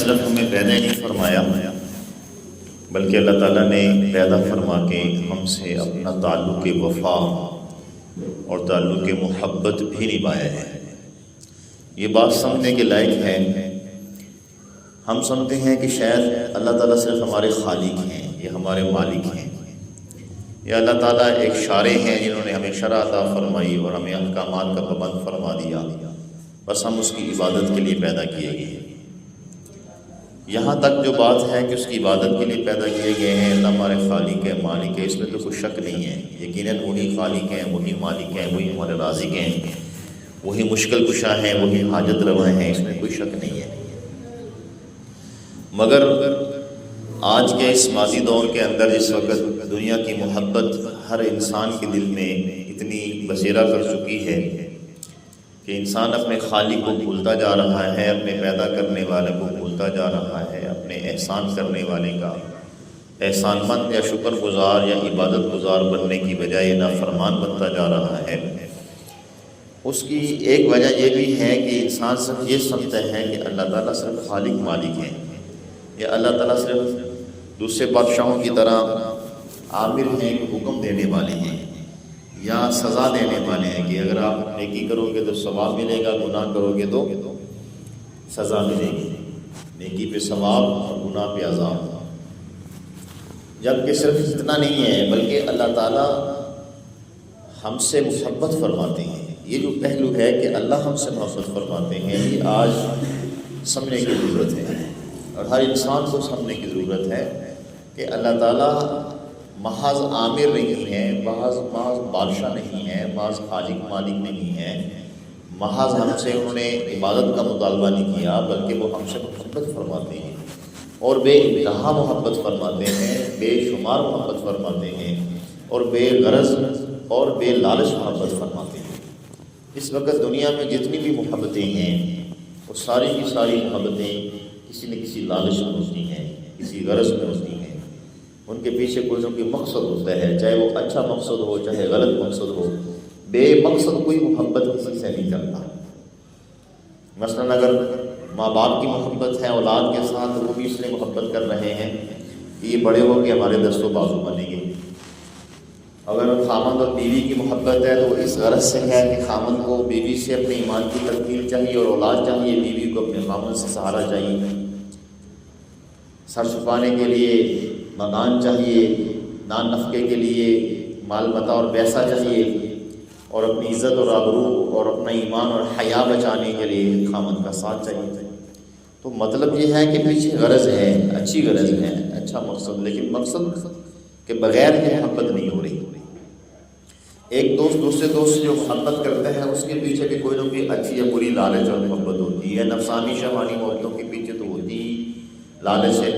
صرف ہمیں پیدا نہیں فرمایا بلکہ اللہ تعالیٰ نے پیدا فرما کے ہم سے اپنا تعلق وفا اور تعلق محبت بھی نبھایا ہے۔ یہ بات سمجھنے کے لائق ہے۔ ہم سمجھتے ہیں کہ شاید اللہ تعالیٰ صرف ہمارے خالق ہیں یا ہمارے مالک ہیں، یا اللہ تعالیٰ ایک شارع ہیں جنہوں نے ہمیں شرع عطا فرمائی اور ہمیں احکامات کا پابند فرما دیا، بس ہم اس کی عبادت کے لیے پیدا کیے گئے ہیں۔ یہاں تک جو بات ہے کہ اس کی عبادت کے لیے پیدا کیے گئے ہیں، اللہ ہمارے خالق ہے، مالک ہے، اس میں تو کوئی شک نہیں ہے۔ یقیناً وہی خالق ہیں، وہی مالک ہیں، وہی ہمارے رازق ہیں، وہی مشکل کشا ہیں، وہی حاجت روا ہیں، اس میں کوئی شک نہیں ہے۔ مگر آج کے اس ماضی دور کے اندر جس وقت دنیا کی محبت ہر انسان کے دل میں اتنی بسیرا کر چکی ہے کہ انسان اپنے خالق کو بھولتا جا رہا ہے، اپنے پیدا کرنے والے کو بھولتا جا رہا ہے، اپنے احسان کرنے والے کا احسان مند یا شکر گزار یا عبادت گزار بننے کی بجائے نافرمان بنتا جا رہا ہے۔ اس کی ایک وجہ یہ بھی ہے کہ انسان صرف یہ سمجھتا ہے کہ اللہ تعالیٰ صرف خالق مالک ہے، یا اللہ تعالیٰ صرف دوسرے بادشاہوں کی طرح عامر ہیں کہ حکم دینے والے ہیں یا سزا دینے والے ہیں کہ اگر آپ نیکی کرو گے تو ثواب ملے گا، گناہ کرو گے تو سزا ملے گی، نیکی پہ ثواب اور گناہ پہ عذاب۔ جبکہ صرف اتنا نہیں ہے بلکہ اللہ تعالیٰ ہم سے محبت فرماتے ہیں۔ یہ جو پہلو ہے کہ اللہ ہم سے محبت فرماتے ہیں، یہ آج سمجھنے کی ضرورت ہے اور ہر انسان کو سمجھنے کی ضرورت ہے کہ اللہ تعالیٰ محض عامر نہیں ہے، محض بادشاہ نہیں ہے، محض خالق مالک نہیں ہے، محض ہم سے انہوں نے عبادت کا مطالبہ نہیں کیا بلکہ وہ ہم سے محبت فرماتے ہیں اور بے انتہا محبت فرماتے ہیں، بے شمار محبت فرماتے ہیں اور بے غرض اور بے لالچ محبت فرماتے ہیں۔ اس وقت دنیا میں جتنی بھی محبتیں ہیں وہ ساری کی ساری محبتیں کسی نہ کسی لالچ میں ہوتی ہیں، کسی غرض میں ہوتی ہیں، ان کے پیچھے کوئی نہ کوئی مقصد ہوتا ہے، چاہے وہ اچھا مقصد ہو چاہے غلط مقصد ہو۔ بے مقصد کوئی محبت کسی سے نہیں کرتا۔ مثلاً اگر ماں باپ کی محبت ہے اولاد کے ساتھ، وہ بھی اس لیے محبت کر رہے ہیں کہ یہ بڑے ہو کے ہمارے دست و بازو بنیں گے۔ اگر خامند اور بیوی کی محبت ہے تو اس غرض سے ہے کہ خامند کو بیوی سے اپنے ایمان کی تکمیل چاہیے اور اولاد چاہیے بیوی کو اپنے خامند سے سہارا چاہیے، سر چھپانے کے لیے مکان چاہیے، نان نفقے کے لیے مال متاع اور پیسہ چاہیے، اور اپنی عزت اور آبرو اور اپنا ایمان اور حیا بچانے کے لیے خامند کا ساتھ چاہیے۔ تو مطلب یہ ہے کہ پیچھے غرض ہے، اچھی غرض ہے، اچھا مقصد، لیکن مقصد کے بغیر یہ محبت نہیں ہو رہی۔ ایک دوست دوسرے دوست سے جو محبت کرتا ہے اس کے پیچھے بھی کوئی نہ کوئی اچھی یا بری لالچ اور محبت ہوتی ہے۔ نفسانی شہوانی محبتوں کے پیچھے تو ہوتی ہی لالچ ہے،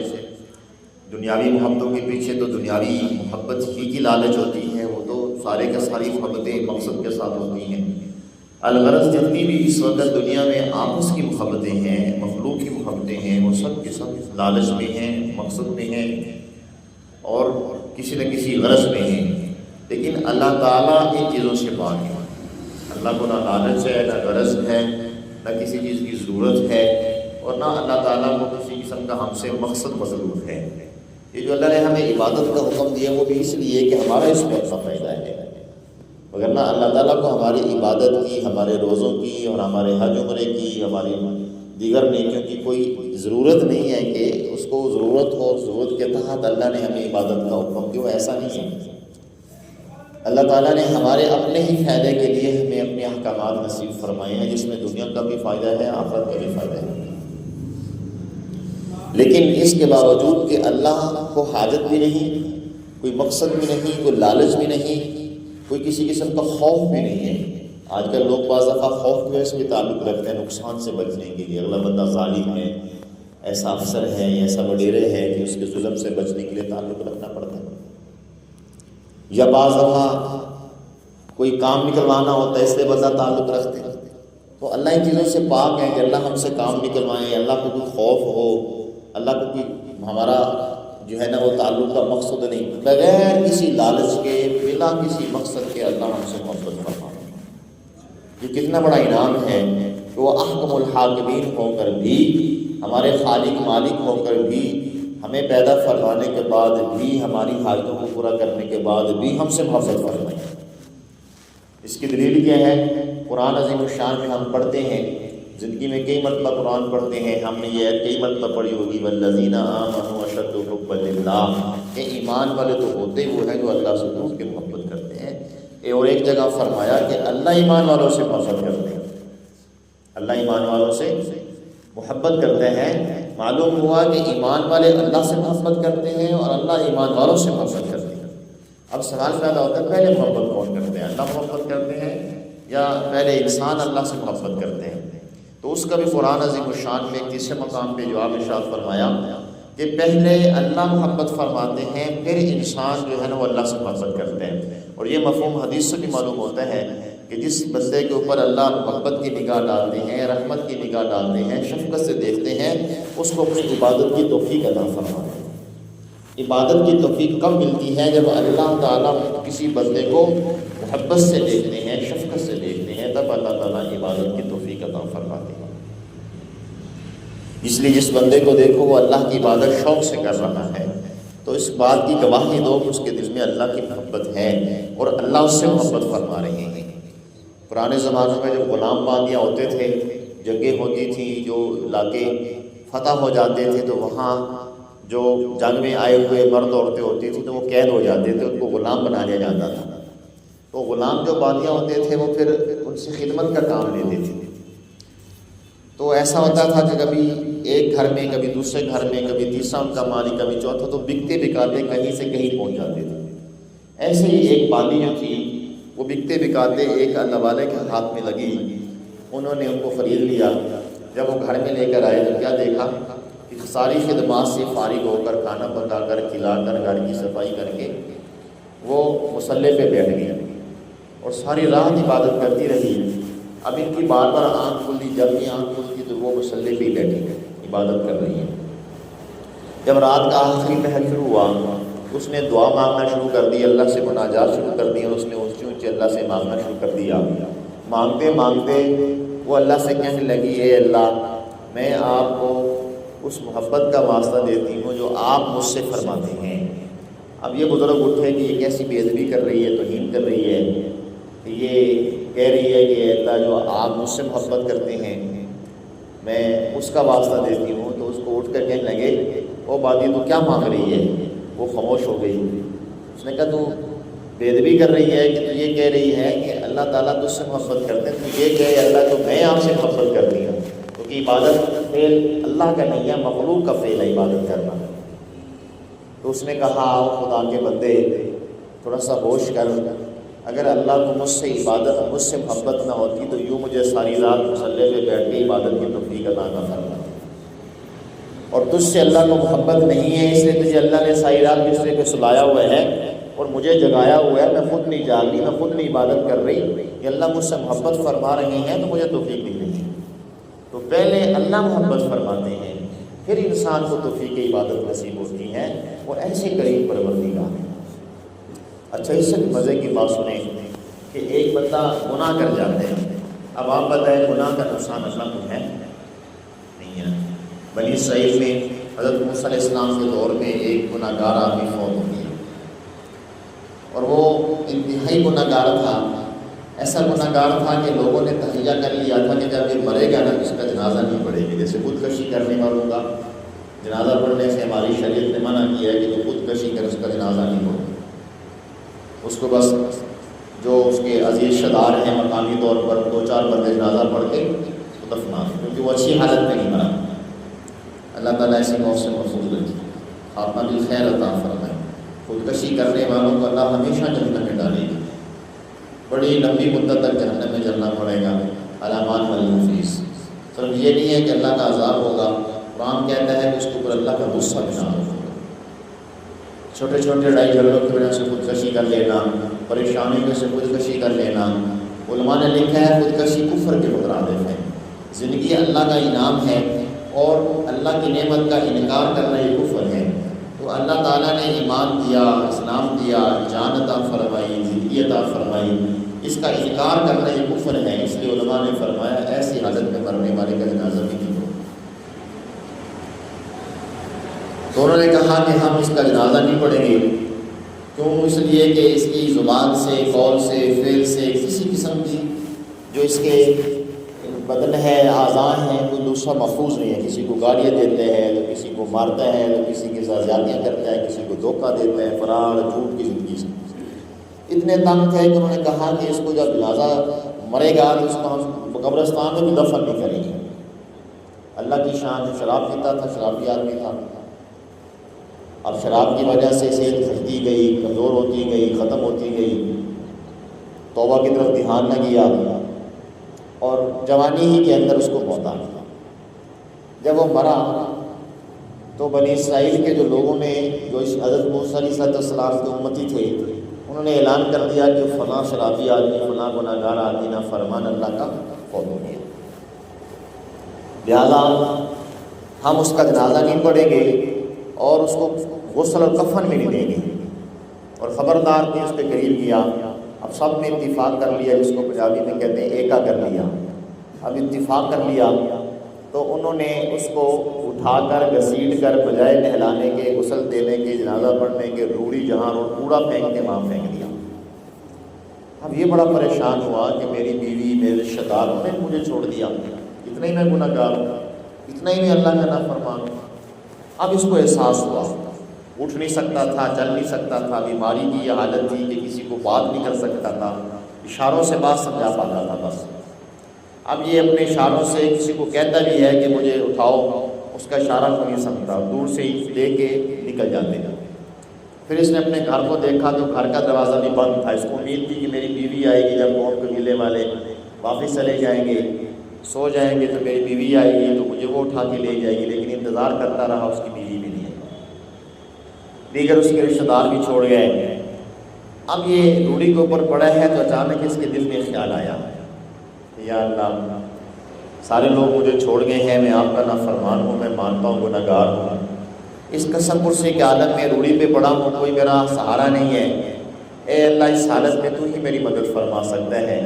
دنیاوی محبتوں کے پیچھے تو دنیاوی محبت ہی کی لالچ ہوتی ہے، وہ تو سارے کے ساری محبتیں مقصد کے ساتھ ہوتی ہیں۔ الغرض جتنی بھی اس وقت دنیا میں آپس کی محبتیں ہیں، مخلوق کی محبتیں ہیں، وہ سب کے سب لالچ میں ہیں، مقصد میں ہیں اور کسی نہ کسی غرض میں ہیں۔ لیکن اللہ تعالیٰ ان چیزوں سے پاک ہے۔ اللہ کو نہ لالچ ہے، نہ غرض ہے، نہ کسی چیز کی ضرورت ہے، اور نہ اللہ تعالیٰ کو کسی قسم کا ہم سے مقصد مطلوب ہے۔ یہ جو اللہ نے ہمیں عبادت کا حکم دیا وہ بھی اس لیے کہ ہمارا اس میں اپنا فائدہ ہے، وگرنہ اللہ تعالیٰ کو ہماری عبادت کی، ہمارے روزوں کی اور ہمارے حج عمرے کی، ہماری دیگر نیکیوں کی کوئی ضرورت نہیں ہے کہ اس کو ضرورت ہو، ضرورت کے تحت اللہ نے ہمیں عبادت کا حکم دیا، وہ ایسا نہیں ہے۔ اللہ تعالیٰ نے ہمارے اپنے ہی فائدے کے لیے ہمیں اپنے احکامات نصیب فرمائے ہیں، جس میں دنیا کا بھی فائدہ ہے، آخرت کا بھی فائدہ ہے۔ لیکن اس کے باوجود کہ اللہ کو حاجت بھی نہیں، کوئی مقصد بھی نہیں، کوئی لالچ بھی نہیں، کوئی کسی قسم کا خوف بھی نہیں ہے۔ آج کل لوگ بعض دفعہ خوف کی وجہ سے بھی تعلق رکھتے ہیں نقصان سے بچنے کے لیے، اگلا بندہ ظالم ہے، ایسا افسر ہے، ایسا وڈیرے ہے کہ اس کے ظلم سے بچنے کے لیے تعلق رکھنا پڑتا ہے۔ یا بعض دفعہ کوئی کام نکلوانا ہوتا ہے اس لیے بندہ تعلق رکھتے ہیں۔ تو اللہ ان چیزوں سے پاک ہے کہ اللہ ہم سے کام نکلوائیں، اللہ کو کوئی خوف ہو، اللہ کو کوئی ہمارا جو ہے نا وہ تعلق کا مقصد نہیں، بغیر کسی لالچ کے، بلا کسی مقصد کے اللہ ہم سے محبت فرمائے۔ یہ کتنا بڑا انعام ہے کہ وہ احکم الحاکمین ہو کر بھی ہمارے خالق مالک ہو کر بھی ہمیں پیدا فرمانے کے بعد بھی ہماری حاجتوں کو پورا کرنے کے بعد بھی ہم سے محبت فرمائے۔ اس کی دلیل کیا ہے؟ قرآن عظیم الشان میں ہم پڑھتے ہیں، زندگی میں کئی مرتبہ قرآن پڑھتے ہیں، ہم نے یہ کئی مرتبہ پڑھی ہوگی، والذین آمنوا اشد حبا للہ، کہ ایمان والے تو ہوتے وہ ہیں جو اللہ سے خوب کے محبت کرتے ہیں۔ اور ایک جگہ فرمایا کہ اللہ ایمان والوں سے محبت کرتے ہیں، اللہ ایمان والوں سے محبت کرتے ہیں۔ معلوم ہوا کہ ایمان والے اللہ سے محبت کرتے ہیں اور اللہ ایمان والوں سے محبت کرتے ہیں۔ اب سوال پیدا ہوتا ہے پہلے محبت کون کرتے ہیں؟ اللہ محبت کرتے ہیں یا پہلے انسان اللہ سے محبت کرتے ہیں؟ تو اس کا بھی قرآن عظیم الشان میں ایک تیسرے مقام پہ جواب ارشاد فرمایا کہ پہلے اللہ محبت فرماتے ہیں، پھر انسان جو ہے نا وہ اللہ سے محبت کرتے ہیں۔ اور یہ مفہوم حدیث سے بھی معلوم ہوتا ہے کہ جس بندے کے اوپر اللہ محبت کی نگاہ ڈالتے ہیں، رحمت کی نگاہ ڈالتے ہیں، شفقت سے دیکھتے ہیں، اس کو اپنی عبادت کی توفیق عطا فرماتے ہیں۔ عبادت کی توفیق کب ملتی ہے؟ جب اللہ تعالیٰ کسی بندے کو محبت سے دیکھتے ہیں، شفقت سے دیکھتے ہیں، تب اللہ تعالیٰ عبادت کی توفیق عطا فرماتے ہیں۔ اس لیے جس بندے کو دیکھو وہ اللہ کی عبادت شوق سے کر رہا ہے تو اس بات کی گواہی دو کہ اس کے دل میں اللہ کی محبت ہے اور اللہ اس سے محبت فرما رہے ہیں۔ پرانے زمانوں میں جب غلام باندیاں ہوتے تھے، جنگیں ہوتی تھیں، جو علاقے فتح ہو جاتے تھے تو وہاں جو جنگ میں آئے ہوئے مرد عورتیں ہوتی تھیں تو وہ قید ہو جاتے تھے، ان کو غلام بنا دیا جاتا تھا۔ تو غلام جو باندیاں ہوتے تھے وہ پھر ان سے خدمت کا کام لیتے تھے۔ تو ایسا ہوتا تھا کہ کبھی ایک گھر میں، کبھی دوسرے گھر میں، کبھی تیسرا ان کا مالک، کبھی چوتھا، تو بکتے بکاتے کہیں سے کہیں پہنچ جاتے تھے۔ ایسے ہی ایک باندی جو تھی وہ بکتے بکاتے ایک اللہ والے کے ہاتھ میں لگی، انہوں نے ان کو خرید لیا۔ جب وہ گھر میں لے کر آئے تو کیا دیکھا کہ ساری خدمات سے فارغ ہو کر، کھانا پکا کر، کھلا کر، گھر کی صفائی کر کے وہ مصلی پہ بیٹھ گئی اور ساری رات عبادت کرتی رہی۔ اب ان کی بار بار آنکھ کھلی، جب بھی آنکھ کھلتی تو وہ مصلی پہ ہی بیٹھی عبادت کر رہی ہے۔ جب رات کا آخری پہر شروع ہوا اس نے دعا مانگنا شروع کر دی، اللہ سے مناجات شروع کر دی، اور اس نے اونچے اونچے اللہ سے مانگنا شروع کر دیا۔ مانگتے مانگتے وہ اللہ سے کہنے لگی، اے اللہ، میں آپ کو اس محبت کا واسطہ دیتی ہوں جو آپ مجھ سے فرماتے ہیں۔ اب یہ بزرگ اٹھے کہ یہ کیسی بے ادبی کر رہی ہے، توہین کر رہی ہے، یہ کہہ رہی ہے کہ اللہ جو آپ مجھ سے محبت کرتے ہیں میں اس کا واسطہ دیتی ہوں۔ تو اس کو اٹھ کر کہنے لگے، وہ باندی تو کیا مانگ رہی ہے؟ وہ خاموش ہو گئی۔ اس نے کہا تو بے ادبی کر رہی ہے کہ تو یہ کہہ رہی ہے کہ اللہ تعالیٰ تجھ سے محبت کرتے ہیں، تو یہ کہے اللہ تو میں آپ سے محبت کرتی ہوں، کیونکہ عبادت کا فعل اللہ کا نہیں ہے، مخلوق کا فعل ہے عبادت کرنا۔ تو اس نے کہا، خدا کے بندے تھوڑا سا ہوش کر، اگر اللہ کو مجھ سے عبادت، مجھ سے محبت نہ ہوتی تو یوں مجھے ساری رات مصلی پہ بیٹھ کے عبادت کی توفیق عطا نہ فرماتی، اور تجھ سے اللہ کو محبت نہیں ہے، اس لیے تجھے اللہ نے ساری رات بسترے پہ سلایا ہوا ہے اور مجھے جگایا ہوا ہے، میں خود نہیں جاگ رہی، میں خود نہیں عبادت کر رہی، کہ اللہ مجھ سے محبت فرما رہے ہیں تو مجھے توفیق نہیں رہی۔ تو پہلے اللہ محبت فرماتے ہیں، پھر انسان کو توفیق عبادت نصیب ہوتی ہے، وہ ایسے قریب پروردگار ہے۔ اچھا، اس سے مزے کی بات سنیں کہ ایک بندہ گناہ کر جاتے ہیں۔ اب آپ بتائیں گناہ کا نقصان اللہ کو ہے؟ نہیں ہے۔ بنی اسرائیل میں حضرت موسیٰ علیہ السلام کے دور میں ایک گناہ گار آدمی فوت ہو گیا اور وہ انتہائی گناہ گار تھا۔ ایسا گناہ گار تھا کہ لوگوں نے تہیہ کر لیا تھا کہ جب یہ مرے گا نا اس کا جنازہ نہیں پڑے گا، جیسے خودکشی کرنے والوں کا جنازہ پڑھنے سے ہماری شریعت نے منع کیا ہے کہ جو خودکشی کرے اس کا جنازہ نہیں پڑے، اس کو بس جو اس کے عزیز شدار ہیں مقامی طور پر 2-4 بندے جنازہ پڑھ کے دفنا، کیونکہ وہ اچھی حالت میں نہیں مرا۔ اللہ تعالیٰ ایسی موت سے محفوظ رکھے، خاتمہ بھی خیر عطا فرمائے۔ خودکشی کرنے والوں کو اللہ ہمیشہ جہنم میں ڈالے گا، بڑی لمبی مدت تک جہنم میں جلنا پڑے گا۔ علامات والنفیس، صرف یہ نہیں ہے کہ اللہ کا عذاب ہوگا، قرآن کہتا ہے کہ اس کے اوپر اللہ کا غصہ بھی نازل ہوگا۔ چھوٹے چھوٹے لڑائی جھگڑوں کی وجہ سے خودکشی کر لینا، پریشانی کی وجہ سے خودکشی کر لینا، علماء نے لکھا ہے خودکشی کفر کے مترادف ہے۔ زندگی اللہ کا انعام ہے اور اللہ کی نعمت کا انکار کرنا یہ کفر ہے۔ تو اللہ تعالیٰ نے ایمان دیا، اسلام دیا، جان عطا فرمائی، زندگی عطا فرمائی، اس کا انکار کرنا یہ کفر ہے۔ اس لیے علماء نے فرمایا ایسی حالت میں مرنے والے کا جنازہ بھی نہیں ہو۔ تو انہوں نے کہا کہ ہم اس کا جنازہ نہیں پڑھیں گے، کیوں؟ اس لیے کہ اس کی زبان سے، قول سے، فعل سے کسی قسم کی جو اس کے بدن ہے، اعضاء ہیں، کوئی دوسرا محفوظ نہیں ہے۔ کسی کو گالیاں دیتے ہیں، تو کسی کو مارتا ہے، تو کسی کے ساتھ زیادتیاں کرتا ہے، کسی کو دھوکہ دیتا ہے، فرار جھوٹ کی زندگی سے اتنے تنگ تھے کہ انہوں نے کہا کہ اس کو جب جنازہ مرے گا تو اس کو ہم قبرستان میں بھی دفن نہیں کریں گے۔ اللہ کی شان، شراب پیتا تھا، شرابی آدمی تھا، اب شراب کی وجہ سے صحت گھٹتی گئی، کمزور ہوتی گئی، ختم ہوتی گئی، توبہ کی طرف دھیان نہ کیا، اور جوانی ہی کے اندر اس کو موت آ گئی۔ جب وہ مرا تو بنی اسرائیل کے جو لوگوں نے، جو اس حضرت موسیٰ علیہ السلام کے امتی تھے، انہوں نے اعلان کر دیا کہ فلاں شرابی آدمی، فلاں گناہگار آدمی نا فرمان اللہ کا فوت ہو گیا، لہذا ہم اس کا جنازہ نہیں پڑھیں گے اور اس کو غسل اور کفن بھی نہیں دیں گے، اور خبردار نے اس پہ قریب کیا۔ اب سب نے اتفاق کر لیا، جس کو پنجابی میں کہتے ہیں ایکا کر لیا۔ اب اتفاق کر لیا تو انہوں نے اس کو اٹھا کر، گھسیٹ کر، بجائے نہلانے کے، غسل دینے کے، جنازہ پڑھنے کے، روڑی جہاں کوڑا پھینک کے وہاں پھینک دیا۔ اب یہ بڑا پریشان ہوا کہ میری بیوی، میرے رشتہ داروں نے مجھے چھوڑ دیا، اتنا ہی میں گناہ گار ہوں، اتنا ہی میں اللہ کا نافرمان ہوں۔ اب اس کو احساس ہوا، اٹھ نہیں سکتا تھا، چل نہیں سکتا تھا، بیماری کی یہ حالت تھی کہ کسی کو بات نہیں کر سکتا تھا، اشاروں سے بات سمجھا پاتا تھا بس۔ اب یہ اپنے اشاروں سے کسی کو کہتا بھی ہے کہ مجھے اٹھاؤ، اس کا اشارہ کو نہیں سمجھتا، دور سے ہی لے کے نکل جاتے ہیں۔ پھر اس نے اپنے گھر کو دیکھا تو گھر کا دروازہ بھی بند تھا۔ اس کو امید تھی کہ میری بیوی آئے گی، جب قوم قبیلے والے واپس چلے جائیں گے، سو جائیں گے، تو میری بیوی آئے گی تو مجھے وہ اٹھا کے لے جائے گی، لیکن انتظار کرتا رہا، اس کی بیوی بھی نہیں آئی، دیگر اس کے رشتہ دار بھی چھوڑ گئے۔ اب یہ روڑی کے اوپر پڑا ہے تو اچانک اس کے دل میں خیال آیا، یا اللہ، سارے لوگ مجھے چھوڑ گئے ہیں، میں آپ کا نافرمان ہوں، میں مانتا ہوں گناہ گار ہوں، اس قسم پرسی کے عالم میں روڑی پہ پڑا ہوں، کوئی میرا سہارا نہیں ہے، اے اللہ اس حالت میں تو ہی میری مدد فرما سکتا ہے،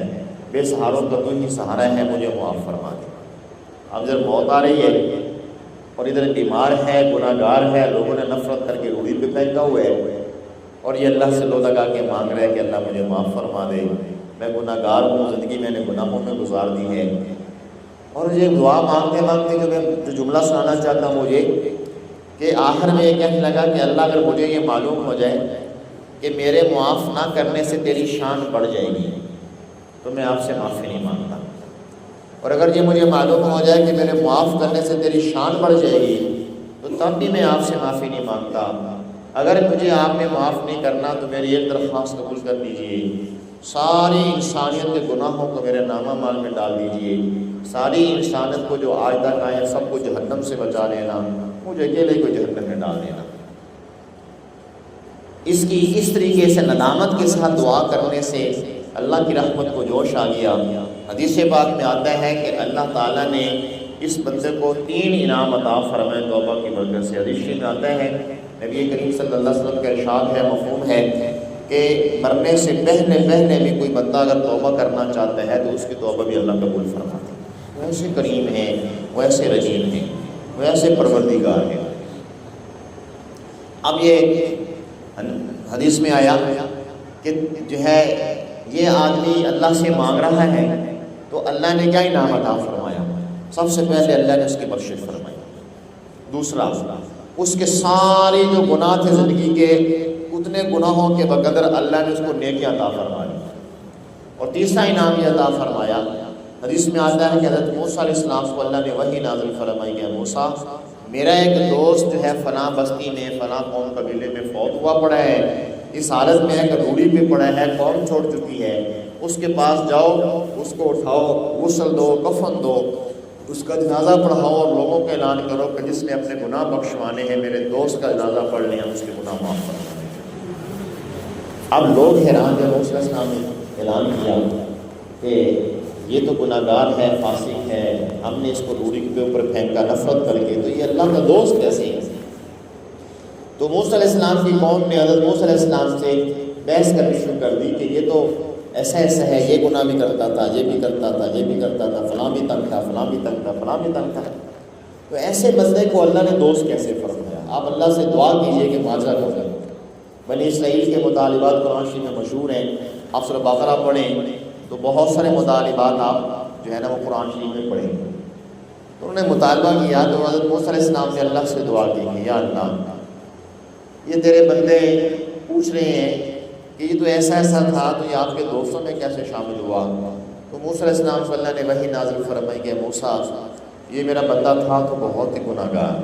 بے سہاروں کا تو ہی سہارا ہے، مجھے معاف فرما دے۔ اب جب موت آ رہی ہے اور ادھر بیمار ہے، گناہ گار ہے، لوگوں نے نفرت کر کے روڑی پہ پھینکا ہوا ہے، اور یہ اللہ سے لو لگا کے مانگ رہا ہے کہ اللہ مجھے معاف فرما دے، میں گناہ گار ہوں، زندگی میں نے گناہوں میں گزار دی ہے۔ اور یہ دعا مانگتے مانگتے جو میں جو جملہ سنانا چاہتا ہوں مجھے، کہ آخر میں یہ کہنے لگا کہ اللہ اگر مجھے یہ معلوم ہو جائے کہ میرے معاف نہ کرنے سے تیری شان بڑھ جائے گی تو میں آپ سے معافی نہیں مانگتا، اور اگر یہ مجھے معلوم ہو جائے کہ میرے معاف کرنے سے تیری شان بڑھ جائے گی تو تب بھی میں آپ سے معافی نہیں مانگتا۔ اگر مجھے آپ نے معاف نہیں کرنا تو میری ایک درخواست قبول کر لیجئے، ساری انسانیت کے گناہوں کو میرے نامہ مال میں ڈال دیجئے، ساری انسانیت کو جو آج تک آئے سب کو جہنم سے بچا لینا، مجھے اکیلے کو جہنم میں ڈال دینا۔ اس طریقے سے ندامت کے ساتھ دعا کرنے سے اللہ کی رحمت کو جوش آ گیا۔ حدیث پاک میں آتا ہے کہ اللہ تعالیٰ نے اس بندے کو 3 انعام عطا فرمائے توبہ کی برکت سے۔ حدیث میں آتا ہے، نبی کریم صلی اللہ علیہ وسلم کا ارشاد ہے، مفہوم ہے کہ مرنے سے پہلے بھی کوئی بندہ اگر توبہ کرنا چاہتا ہے تو اس کی توبہ بھی اللہ قبول فرماتا ہے۔ وہ ایسے کریم ہیں، وہ ایسے رحیم ہیں، وہ ایسے پروردگار ہیں۔ اب یہ حدیث میں آیا کہ جو ہے یہ آدمی اللہ سے مانگ رہا ہے تو اللہ نے کیا انعام عطا فرمایا؟ سب سے پہلے اللہ نے اس کی بخشش فرمائی۔ دوسرا، اس کے سارے جو گناہ تھے زندگی کے، اتنے گناہوں کے بقدر اللہ نے اس کو نیکی عطا فرمائی۔ اور تیسرا انعام یہ عطا فرمایا، حدیث میں آتا ہے کہ حضرت موسیٰ علیہ السلام کو اللہ نے وحی نازل فرمائی کہ موسیٰ، میرا ایک دوست جو ہے فلاں بستی میں، فلاں قوم قبیلے میں فوت ہوا پڑا ہے، اس حالت میں ہے کہ روڑی پہ پڑا ہے، قوم چھوڑ چکی ہے، اس کے پاس جاؤ، اس کو اٹھاؤ، غسل دو، کفن دو، اس کا جنازہ پڑھاؤ اور لوگوں کو اعلان کرو کہ جس نے اپنے گناہ بخشوانے ہیں میرے دوست کا جنازہ پڑھ لیں، اس کے گناہ معاف فرمائیں۔ اب لوگ حیران جب موسیٰ علیہ السلام نے اعلان کیا کہ یہ تو گناہ گار ہے، فاسق ہے، ہم نے اس کو روڑی کے اوپر پھینکا نفرت کر کے، تو یہ اللہ کا دوست کیسے ہے؟ تو موسیٰ علیہ السلام کی قوم نے حضرت موسیٰ علیہ السلام سے بحث کرنی شروع کر دی کہ یہ تو ایسا ہے، یہ گناہ بھی کرتا تھا، یہ بھی کرتا تھا، یہ بھی کرتا تھا، فلاں بھی تنگ تھا، فلاں بھی تنگ تھا، فلاں بھی تنگ تھا، تو ایسے بندے کو اللہ نے دوست کیسے فرمایا؟ آپ اللہ سے دعا کیجئے کہ معاذہ کریں۔ بنی اسرائیل کے مطالبات قرآن شریف میں مشہور ہیں، آپ سورہ بقرہ پڑھیں تو بہت سارے مطالبات آپ جو ہے نا وہ قرآن شریف میں پڑھیں۔ تو انہوں نے مطالبہ کیا تو حضرت موسیٰ علیہ السلام نے اللہ سے دعا کی کہ یا اللہ یہ تیرے بندے پوچھ رہے ہیں کہ یہ تو ایسا ایسا تھا تو یہ آپ کے دوستوں میں کیسے شامل ہوا؟ تو موسیٰ علیہ السلام صلی اللہ نے وحی نازل فرمائی کہ موسیٰ یہ میرا بندہ تھا تو بہت ہی گناہ گار،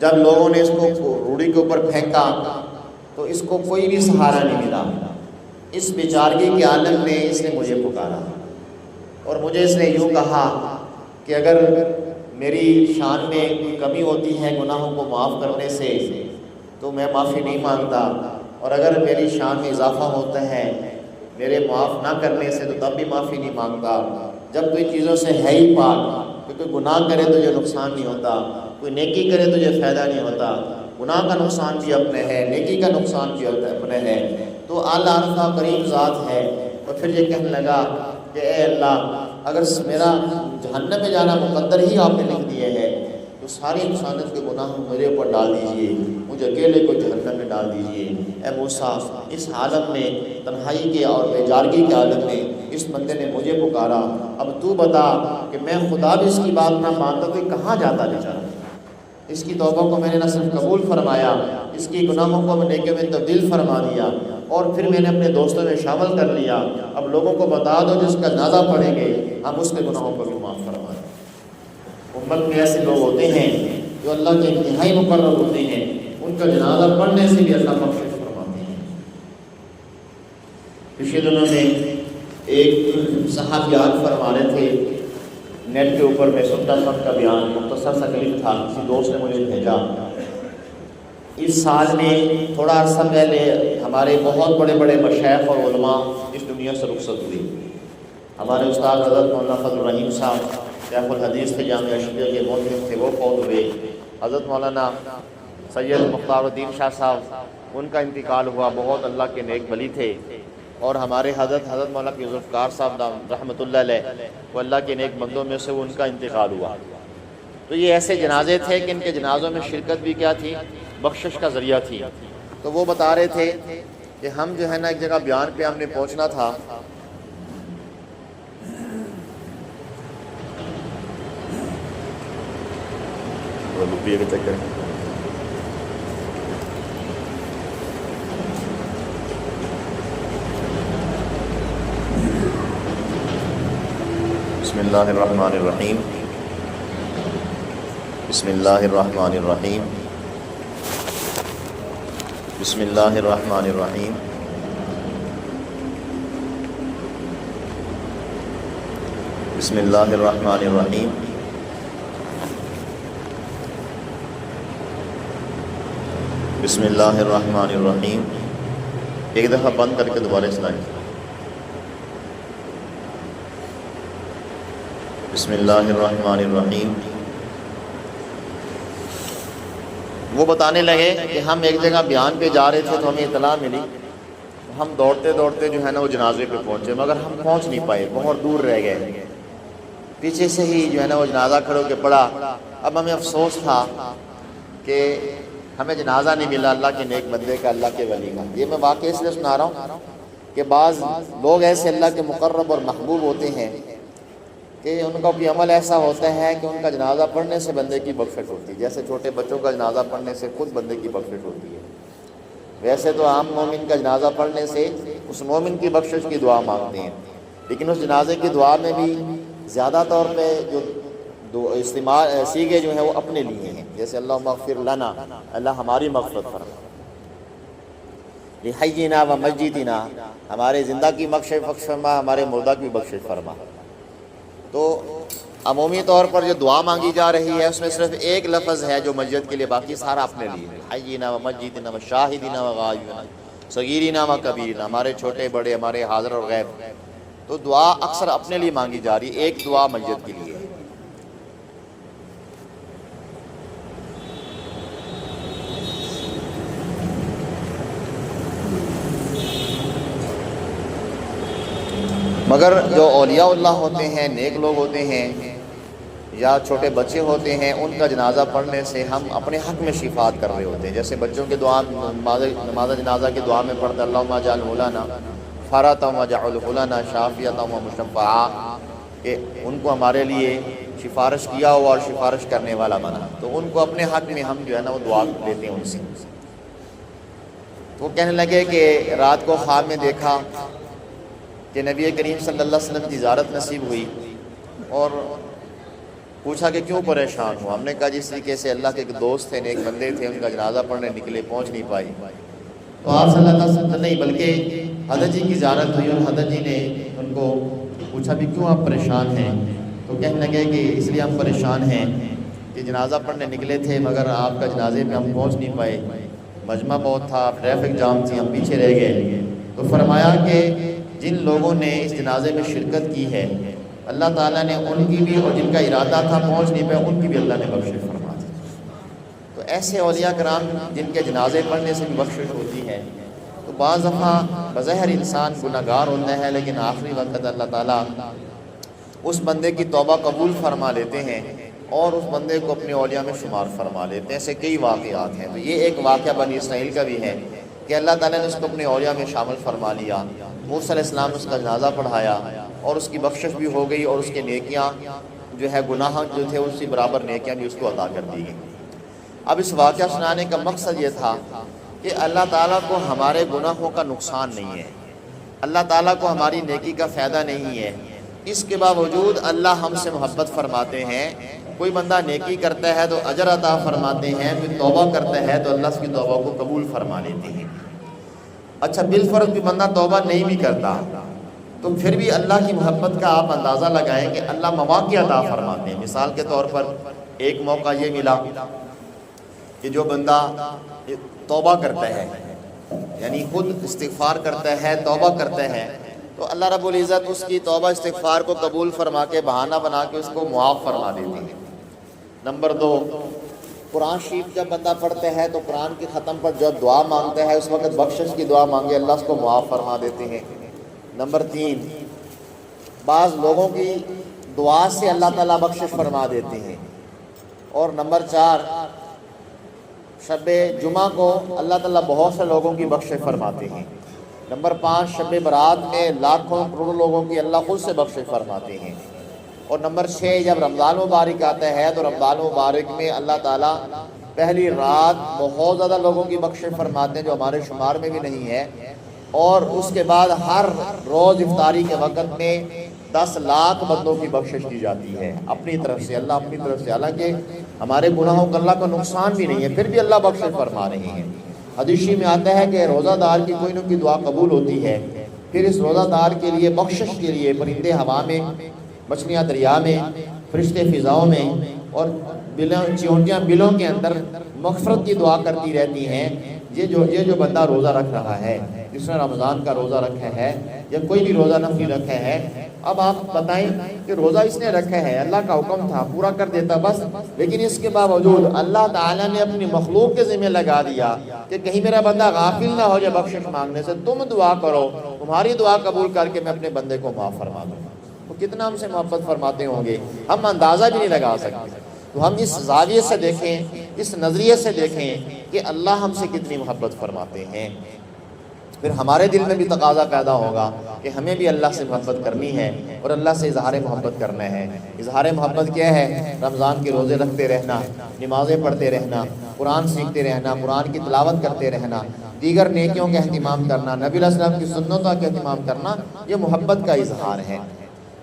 جب لوگوں نے اس کو روڑی کے اوپر پھینکا تو اس کو کوئی بھی سہارا نہیں ملا، اس بیچارگی کے عالم میں اس نے مجھے پکارا اور مجھے اس نے یوں کہا کہ اگر میری شان میں کوئی کمی ہوتی ہے گناہوں کو معاف کرنے سے تو میں معافی نہیں مانگتا، اور اگر میری شان میں اضافہ ہوتا ہے میرے معاف نہ کرنے سے تو تب بھی معافی نہیں مانگتا۔ جب کوئی چیزوں سے ہے ہی پاک کہ کوئی گناہ کرے تو یہ نقصان نہیں ہوتا، کوئی نیکی کرے تو یہ فائدہ نہیں ہوتا، گناہ کا نقصان بھی اپنے ہے، نیکی کا نقصان بھی اپنے ہے، تو اعلیٰ عرفہ قریب ذات ہے۔ اور پھر یہ کہنے لگا کہ اے اللہ اگر میرا جہنم میں جانا مقدر ہی آپ نے لکھ دیے ہے تو ساری انسانیت کے گناہ میرے اوپر ڈال دیجئے، مجھے اکیلے کو جہنم میں ڈال دیجئے۔ اے موسیٰ اس عالم میں تنہائی کے اور بیچارگی کے عالم میں اس بندے نے مجھے پکارا، اب تو بتا کہ میں خدا بھی اس کی بات نہ مانتا تو کہاں جاتا بیچارہ؟ اس کی توبہ کو میں نے نہ صرف قبول فرمایا، اس کی گناہوں کو میں نیکیوں میں تبدیل فرما دیا اور پھر میں نے اپنے دوستوں میں شامل کر لیا۔ اب لوگوں کو بتا دو جس کا جنازہ پڑھیں گے ہم اس کے گناہوں کو بھی معاف فرما دیں۔ امت میں ایسے لوگ ہوتے ہیں جو اللہ کے انتہائی مقرر ہوتے ہیں، ان کا جنازہ پڑھنے سے بھی اللہ بخشش فرماتے ہیں۔ پچھلے دنوں میں ایک صاحب یاد فرما رہے تھے، نیٹ کے اوپر میں سنتا تھا ان کا بیان، مختصر سا کلپ تھا، کسی دوست نے مجھے بھیجا۔ اس سال میں تھوڑا عرصہ پہلے ہمارے بہت بڑے بڑے مشائخ اور علماء اس دنیا سے رخصت ہوئی۔ ہمارے استاد حضرت مولانا فضل الرحیم صاحب شیخ الحدیث تھے، جامعہ اشرفیہ کے محترم تھے، وہ فوت ہوئے۔ حضرت مولانا سید مختار الدین شاہ صاحب ان کا انتقال ہوا، بہت اللہ کے نیک ولی تھے۔ اور ہمارے حضرت مولانا فیض الفقار صاحب رحمۃ اللہ علیہ، وہ اللہ کے نیک بندوں میں سے ان کا انتقال ہوا۔ تو یہ ایسے جنازے تھے کہ ان کے جنازوں میں شرکت بھی کیا تھی، بخشش کا ذریعہ تھی۔ تو وہ بتا رہے تھے کہ ہم جو ہے نا ایک جگہ بیان پہ ہم نے پہنچنا تھا، بسم اللہ الرحمن الرحیم، بسم اللہ الرحمن الرحیم، بسم اللہ الرحمن الرحیم، بسم اللہ الرحمن الرحیم، بسم اللہ الرحمن الرحیم۔ ایک دفعہ بند کر کے دوبارہ سنائیں۔ بسم اللہ الرحمن الرحیم۔ وہ بتانے لگے کہ ہم ایک جگہ بیان پہ جا رہے تھے تو ہمیں اطلاع ملی، ہم دوڑتے دوڑتے جو ہے نا وہ جنازے پہ پہنچے، مگر ہم پہنچ نہیں پائے، بہت دور رہ گئے، پیچھے سے ہی جو ہے نا وہ جنازہ کھڑے ہو کے پڑا۔ اب ہمیں افسوس تھا کہ ہمیں جنازہ نہیں ملا اللہ کے نیک بندے کا، اللہ کے ولی کا۔ یہ میں واقعہ اس لیے سنا رہا ہوں کہ بعض لوگ ایسے اللہ کے مقرب اور محبوب ہوتے ہیں کہ ان کا بھی عمل ایسا ہوتا ہے کہ ان کا جنازہ پڑھنے سے بندے کی بخشش ہوتی ہے، جیسے چھوٹے بچوں کا جنازہ پڑھنے سے خود بندے کی بخشش ہوتی ہے۔ ویسے تو عام مومن کا جنازہ پڑھنے سے اس مومن کی بخشش کی دعا مانگتے ہیں، لیکن اس جنازے کی دعا میں بھی زیادہ طور پہ جو استعمال سیغے جو ہیں وہ اپنے لیے ہیں، جیسے اللہم اغفر لنا، اللہ ہماری مغفرت فرما، لحینا و میتنا، ہمارے زندہ کی بخشش فرما، ہمارے مردہ کی بخشش فرما۔ تو عمومی طور پر جو دعا مانگی جا رہی ہے اس میں صرف ایک لفظ ہے جو میت کے لیے، باقی سارا اپنے لیے ہے، حینا و میتنا و شاہدنا و غائبنا صغیرنا و کبیرنا، ہمارے چھوٹے بڑے، ہمارے حاضر اور غائب۔ تو دعا اکثر اپنے لیے مانگی جا رہی ہے، ایک دعا میت کے لیے ہے۔ مگر جو اولیاء اللہ ہوتے ہیں، نیک لوگ ہوتے ہیں، یا چھوٹے بچے ہوتے ہیں، ان کا جنازہ پڑھنے سے ہم اپنے حق میں شفاعت کر رہے ہوتے ہیں. جیسے بچوں کے دعا، نماز جنازہ کی دعا میں پڑھتے اللہم اجعلہ لنا فرۃ واجعلہ لنا شافیۃ ومشفعا، کہ ان کو ہمارے لیے سفارش کیا ہوا اور سفارش کرنے والا بنا. تو ان کو اپنے حق میں ہم جو ہے نا وہ دعا لیتے ہیں ان سے. وہ کہنے لگے کہ رات کو خواب میں دیکھا کہ نبی کریم صلی اللہ علیہ وسلم کی زیارت نصیب ہوئی، اور پوچھا کہ کیوں پریشان ہوا. ہم نے کہا جس طریقے سے اللہ کے ایک دوست تھے، نیک بندے تھے، ان کا جنازہ پڑھنے نکلے، پہنچ نہیں پائی. تو آپ صلی اللہ علیہ وسلم نہیں بلکہ حضرت جی کی زیارت ہوئی، اور حضرت جی نے ان کو پوچھا بھی کیوں آپ پریشان ہیں. تو کہنے لگے کہ اس لیے ہم پریشان ہیں کہ جنازہ پڑھنے نکلے تھے مگر آپ کا جنازے میں ہم پہنچ نہیں پائے، مجمع بہت تھا، ٹریفک جام تھی، ہم پیچھے رہ گئے. تو فرمایا کہ جن لوگوں نے اس جنازے میں شرکت کی ہے اللہ تعالیٰ نے ان کی بھی، اور جن کا ارادہ تھا پہنچ نہیں پائے ان کی بھی اللہ نے بخشش فرما دی. تو ایسے اولیاء کرام جن کے جنازے پڑھنے سے بھی بخشش ہوتی ہے. تو بعض دفعہ بظاہر انسان گناہ گار ہوتا ہے، لیکن آخری وقت اللہ تعالیٰ اس بندے کی توبہ قبول فرما لیتے ہیں اور اس بندے کو اپنے اولیاء میں شمار فرما لیتے ہیں. ایسے کئی واقعات ہیں. تو یہ ایک واقعہ بنی اسرائیل کا بھی ہے کہ اللہ تعالیٰ نے اس کو اپنے اولیاء میں شامل فرما لیا. موسیٰ علیہ السلام نے اس کا جنازہ پڑھایا اور اس کی بخشش بھی ہو گئی، اور اس کے نیکیاں جو ہے، گناہ جو تھے اس سے برابر نیکیاں بھی اس کو عطا کر دی گئیں. اب اس واقعہ سنانے کا مقصد یہ تھا کہ اللہ تعالیٰ کو ہمارے گناہوں کا نقصان نہیں ہے، اللہ تعالیٰ کو ہماری نیکی کا فائدہ نہیں ہے. اس کے باوجود اللہ ہم سے محبت فرماتے ہیں. کوئی بندہ نیکی کرتا ہے تو اجر عطا فرماتے ہیں، پھر توبہ کرتا ہے تو اللہ اس کی توبہ کو قبول فرما لیتے ہیں. اچھا بالفرض بھی بندہ توبہ نہیں بھی کرتا تو پھر بھی اللہ کی محبت کا آپ اندازہ لگائیں کہ اللہ مواقع عطا فرماتے ہیں. مثال کے طور پر ایک موقع یہ ملا کہ جو بندہ توبہ کرتا ہے، یعنی خود استغفار کرتا ہے، توبہ کرتا ہے، تو اللہ رب العزت اس کی توبہ استغفار کو قبول فرما کے بہانہ بنا کے اس کو معاف فرما دیتے ہیں. نمبر 2، قرآن شریف جب بندہ پڑھتا ہے تو قرآن کے ختم پر جب دعا مانگتا ہے اس وقت بخشش کی دعا مانگے، اللہ اس کو معاف فرما دیتے ہیں. نمبر 3، بعض لوگوں کی دعا سے اللہ تعالیٰ بخشش فرما دیتے ہیں. اور نمبر 4، شب جمعہ کو اللہ تعالیٰ بہت سے لوگوں کی بخشش فرماتے ہیں. نمبر 5، شب برات میں لاکھوں کروڑوں لوگوں کی اللہ خود سے بخشش فرماتے ہیں. اور نمبر 6، جب رمضان مبارک آتا ہے تو رمضان مبارک میں اللہ تعالیٰ پہلی رات بہت زیادہ لوگوں کی بخشش فرماتے ہیں جو ہمارے شمار میں بھی نہیں ہے. اور اس کے بعد ہر روز افطاری کے وقت میں 10 لاکھ بندوں کی بخشش کی جاتی ہے اپنی طرف سے، اللہ اپنی طرف سے. حالانکہ ہمارے گناہوں کا اللہ کا نقصان بھی نہیں ہے، پھر بھی اللہ بخشش فرما رہے ہیں. حدیث میں آتا ہے کہ روزہ دار کی کوئی نہ کوئی دعا قبول ہوتی ہے، پھر اس روزہ دار کے لیے بخشش کے لیے پرندے ہوا میں، مچھلیاں دریا میں، فرشتے فضاؤں میں، اور چیونٹیاں بلوں کے اندر مغفرت کی دعا کرتی رہتی ہیں. یہ جو بندہ روزہ رکھ رہا ہے، جس نے رمضان کا روزہ رکھا ہے یا کوئی بھی روزہ نفلی رکھا ہے، اب آپ بتائیں کہ روزہ اس نے رکھا ہے، اللہ کا حکم تھا پورا کر دیتا بس، لیکن اس کے باوجود اللہ تعالیٰ نے اپنی مخلوق کے ذمہ لگا دیا کہ کہیں میرا بندہ غافل نہ ہو جائے بخشش مانگنے سے. تم دعا کرو، تمہاری دعا قبول کر کے میں اپنے بندے کو معاف فرما دوں. وہ کتنا ہم سے محبت فرماتے ہوں گے، ہم اندازہ بھی نہیں لگا سکتے. تو ہم اس زاویے سے دیکھیں، اس نظریے سے دیکھیں کہ اللہ ہم سے کتنی محبت فرماتے ہیں. پھر ہمارے دل میں بھی تقاضا پیدا ہوگا کہ ہمیں بھی اللہ سے محبت کرنی ہے اور اللہ سے اظہار محبت کرنا ہے. اظہار محبت کیا ہے؟ رمضان کے روزے رکھتے رہنا، نمازیں پڑھتے رہنا، قرآن سیکھتے رہنا، قرآن کی تلاوت کرتے رہنا، دیگر نیکیوں کا اہتمام کرنا، نبی علیہ السلام کی سنتوں کا اہتمام کرنا، یہ محبت کا اظہار ہے.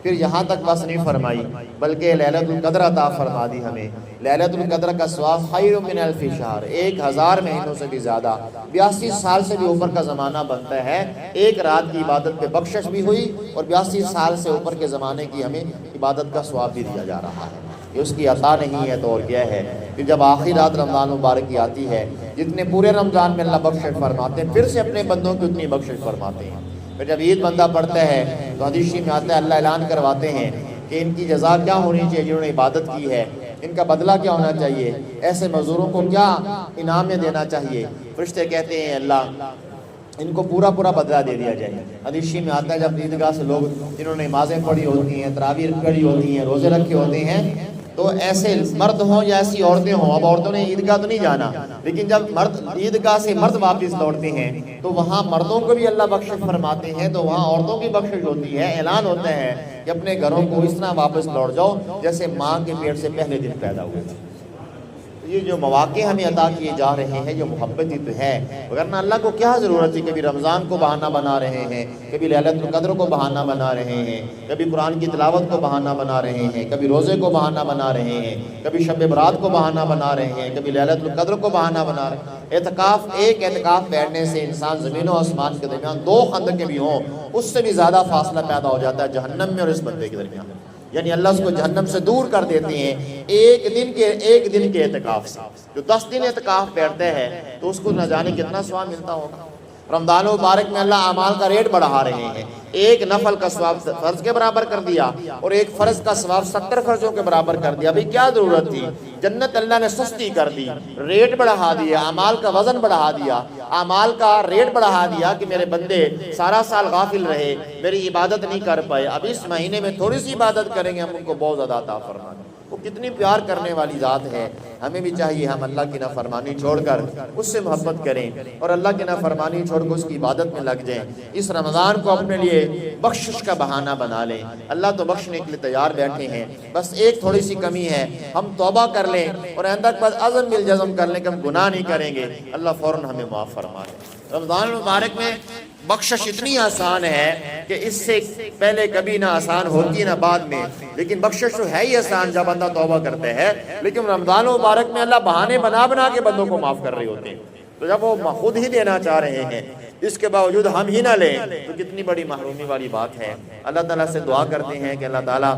پھر یہاں تک بس نہیں فرمائی بلکہ لیلۃ القدر عطا فرما دی ہمیں. لیلۃ القدر کا ثواب خیر من الف شہر، 1000 مہینوں سے بھی زیادہ، 82 سال سے بھی اوپر کا زمانہ بنتا ہے. ایک رات کی عبادت پہ بخشش بھی ہوئی اور 82 سال سے اوپر کے زمانے کی ہمیں عبادت کا ثواب بھی دیا جا رہا ہے. یہ اس کی عطا نہیں ہے تو اور کیا ہے. پھر جب آخری رات رمضان مبارک کی آتی ہے، جتنے پورے رمضان میں اللہ بخشش فرماتے ہیں پھر سے اپنے بندوں کی اتنی بخشش فرماتے ہیں. پھر جب عید بندہ پڑھتا ہے تو حدیث میں آتا ہے اللہ اعلان کرواتے ہیں کہ ان کی جزا کیا ہونی چاہیے جنہوں نے عبادت کی ہے، ان کا بدلہ کیا ہونا چاہیے، ایسے مزدوروں کو کیا انعام میں دینا چاہیے. فرشتے کہتے ہیں اللہ ان کو پورا بدلہ دے دیا جائے. حدیث میں آتا ہے جب عیدگاہ سے لوگ جنہوں نے نمازیں پڑھی ہوتی ہیں، تراویح پڑھی ہوتی ہیں، روزے رکھے ہوتے ہیں، تو ایسے مرد ہوں یا ایسی عورتیں ہوں، اب عورتوں نے عیدگاہ تو نہیں جانا، لیکن جب مرد عیدگاہ سے مرد واپس لوٹتے ہیں تو وہاں مردوں کو بھی اللہ بخشش فرماتے ہیں، تو وہاں عورتوں کی بخشش ہوتی ہے، اعلان ہوتا ہے کہ اپنے گھروں کو اس طرح واپس لوٹ جاؤ جیسے ماں کے پیٹ سے پہلے دن پیدا ہوئے تھے۔ یہ جو مواقع ہمیں عطا کیے جا رہے ہیں، جو محبت ہی تو ہے، ورنہ اللہ کو کیا ضرورت ہے؟ کبھی رمضان کو بہانہ بنا رہے ہیں، کبھی لیلۃ القدر کو بہانہ بنا رہے ہیں، کبھی قرآن کی تلاوت کو بہانہ بنا رہے ہیں، کبھی روزے کو بہانہ بنا رہے ہیں، کبھی شب برات کو بہانہ بنا رہے ہیں، کبھی لیلۃ القدر کو بہانہ بنا رہے ہیں۔ اعتکاف، ایک اعتکاف بیٹھنے سے انسان زمین و آسمان کے درمیان 2 خندقیں بھی ہوں، اس سے بھی زیادہ فاصلہ پیدا ہو جاتا ہے جہنم میں اور اس بندے کے درمیان، یعنی اللہ اس کو جہنم سے دور کر دیتے ہیں ایک دن کے اعتکاف سے۔ جو 10 دن اعتکاف بیٹھتے ہیں تو اس کو نہ جانے کتنا ثواب ملتا ہوگا۔ رمضان مبارک میں اللہ اعمال کا ریٹ بڑھا رہے ہیں، ایک نفل کا ثواب فرض کے برابر کر دیا اور ایک فرض کا ثواب 70 فرضوں کے برابر کر دیا۔ بھئی کیا ضرورت تھی؟ جنت اللہ نے سستی کر دی، ریٹ بڑھا دیا، اعمال کا وزن بڑھا دیا، اعمال کا ریٹ بڑھا دیا کہ میرے بندے سارا سال غافل رہے، میری عبادت نہیں کر پائے، اب اس مہینے میں تھوڑی سی عبادت کریں گے، ہم ان کو بہت زیادہ عطا فرما دیں۔ وہ کتنی پیار کرنے والی ذات ہے۔ ہمیں بھی چاہیے ہم اللہ کی نافرمانی چھوڑ کر اس سے محبت کریں اور اللہ کی نافرمانی چھوڑ کر اس کی عبادت میں لگ جائیں۔ اس رمضان کو اپنے لیے بخشش کا بہانہ بنا لیں، اللہ تو بخشنے کے لیے تیار بیٹھے ہیں، بس ایک تھوڑی سی کمی ہے، ہم توبہ کر لیں اور آئندہ کے بعد عزم بالجزم کر لیں کہ ہم گناہ نہیں کریں گے، اللہ فوراً ہمیں معاف فرما دے۔ رمضان المبارک میں بخشش اتنی آسان ہے کہ اس سے پہلے کبھی نہ آسان ہوتی نہ بعد میں، لیکن بخشش تو ہے ہی آسان جب بندہ توبہ کرتے ہے، لیکن رمضان مبارک میں اللہ بہانے بنا بنا کے بندوں کو معاف کر رہے ہوتے ہیں، تو جب وہ خود ہی دینا چاہ رہے ہیں اس کے باوجود ہم ہی نہ لیں تو کتنی بڑی محرومی والی بات ہے۔ اللہ تعالیٰ سے دعا کرتے ہیں کہ اللہ تعالیٰ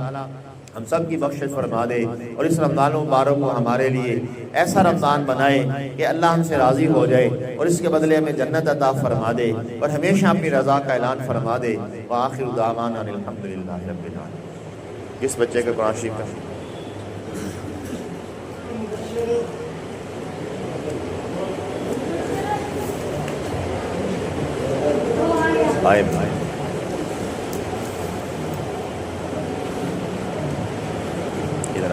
ہم سب کی بخشش فرما دے اور اس رمضان مبارک کو ہمارے لیے ایسا رمضان بنائے کہ اللہ ہم سے راضی ہو جائے اور اس کے بدلے ہمیں جنت عطا فرما دے اور ہمیشہ اپنی رضا کا اعلان فرما دے۔ وآخر دعوانا الحمدللہ رب العالمین۔ کس بچے کا قرآن شریف کا آئے ادھر